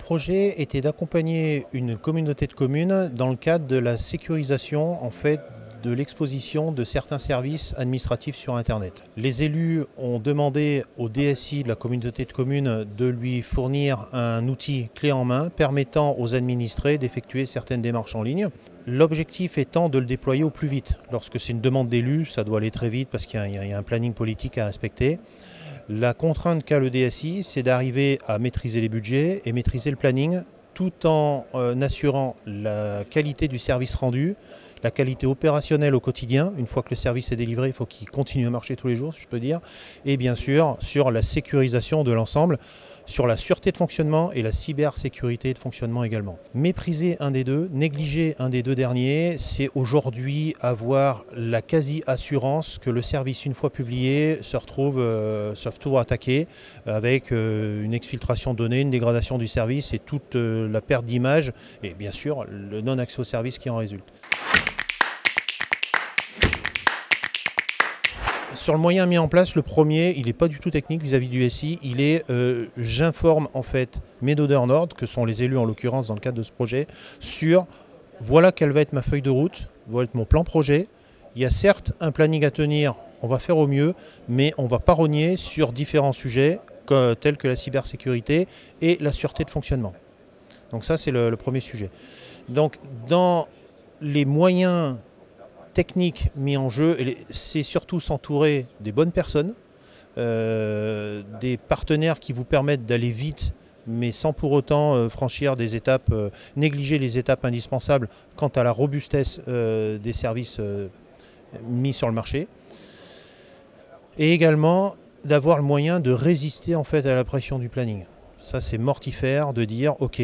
projet était d'accompagner une communauté de communes dans le cadre de la sécurisation de l'exposition de certains services administratifs sur Internet. Les élus ont demandé au DSI de la communauté de communes de lui fournir un outil clé en main permettant aux administrés d'effectuer certaines démarches en ligne. L'objectif étant de le déployer au plus vite. Lorsque c'est une demande d'élus, ça doit aller très vite parce qu'il y a un planning politique à respecter. La contrainte qu'a le DSI, c'est d'arriver à maîtriser les budgets et maîtriser le planning tout en assurant la qualité du service rendu, la qualité opérationnelle au quotidien. Une fois que le service est délivré, il faut qu'il continue à marcher tous les jours, si je peux dire. Et bien sûr, sur la sécurisation de l'ensemble, sur la sûreté de fonctionnement et la cybersécurité de fonctionnement également. Mépriser un des deux, négliger un des deux derniers, c'est aujourd'hui avoir la quasi-assurance que le service, une fois publié, se retrouve attaqué avec une exfiltration de données, une dégradation du service et toute la perte d'image et bien sûr le non-accès au service qui en résulte. Sur le moyen mis en place, le premier, il n'est pas du tout technique vis-à-vis du SI, il est j'informe en fait mes donneurs d'ordre, que sont les élus en l'occurrence dans le cadre de ce projet, sur voilà quelle va être ma feuille de route, voilà mon plan projet. Il y a certes un planning à tenir, on va faire au mieux, mais on ne va pas rogner sur différents sujets tels que la cybersécurité et la sûreté de fonctionnement. Donc ça c'est le premier sujet. Donc dans les moyens technique mis en jeu, c'est surtout s'entourer des bonnes personnes, des partenaires qui vous permettent d'aller vite, mais sans pour autant franchir des étapes, négliger les étapes indispensables quant à la robustesse des services mis sur le marché. Et également d'avoir le moyen de résister en fait à la pression du planning. Ça, c'est mortifère de dire, ok,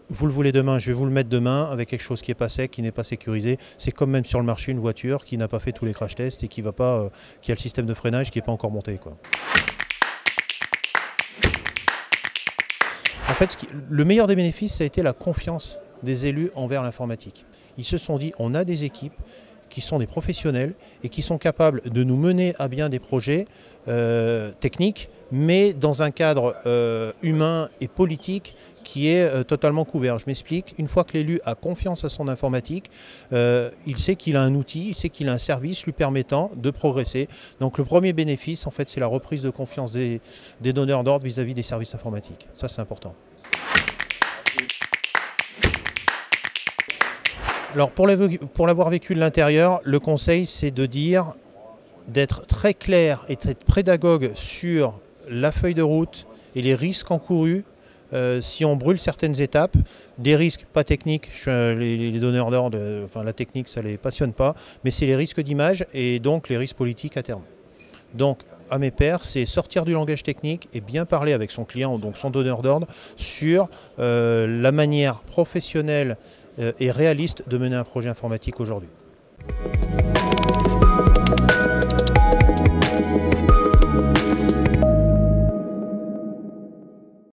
vous le voulez demain, je vais vous le mettre demain avec quelque chose qui n'est pas sec, qui n'est pas sécurisé. C'est comme même sur le marché une voiture qui n'a pas fait tous les crash tests et qui a le système de freinage qui n'est pas encore monté, quoi. En fait, le meilleur des bénéfices, ça a été la confiance des élus envers l'informatique. Ils se sont dit, on a des équipes qui sont des professionnels et qui sont capables de nous mener à bien des projets techniques, mais dans un cadre humain et politique qui est totalement couvert. Je m'explique, une fois que l'élu a confiance à son informatique, il sait qu'il a un outil, il sait qu'il a un service lui permettant de progresser. Donc le premier bénéfice, en fait, c'est la reprise de confiance des donneurs d'ordre vis-à-vis des services informatiques. Ça, c'est important. Alors pour l'avoir vécu de l'intérieur, le conseil c'est d'être très clair et très pédagogue sur la feuille de route et les risques encourus si on brûle certaines étapes, des risques pas techniques, les donneurs d'ordre, enfin la technique ça les passionne pas, mais c'est les risques d'image et donc les risques politiques à terme. Donc à mes pairs, c'est sortir du langage technique et bien parler avec son client, donc son donneur d'ordre, sur la manière professionnelle et réaliste de mener un projet informatique aujourd'hui.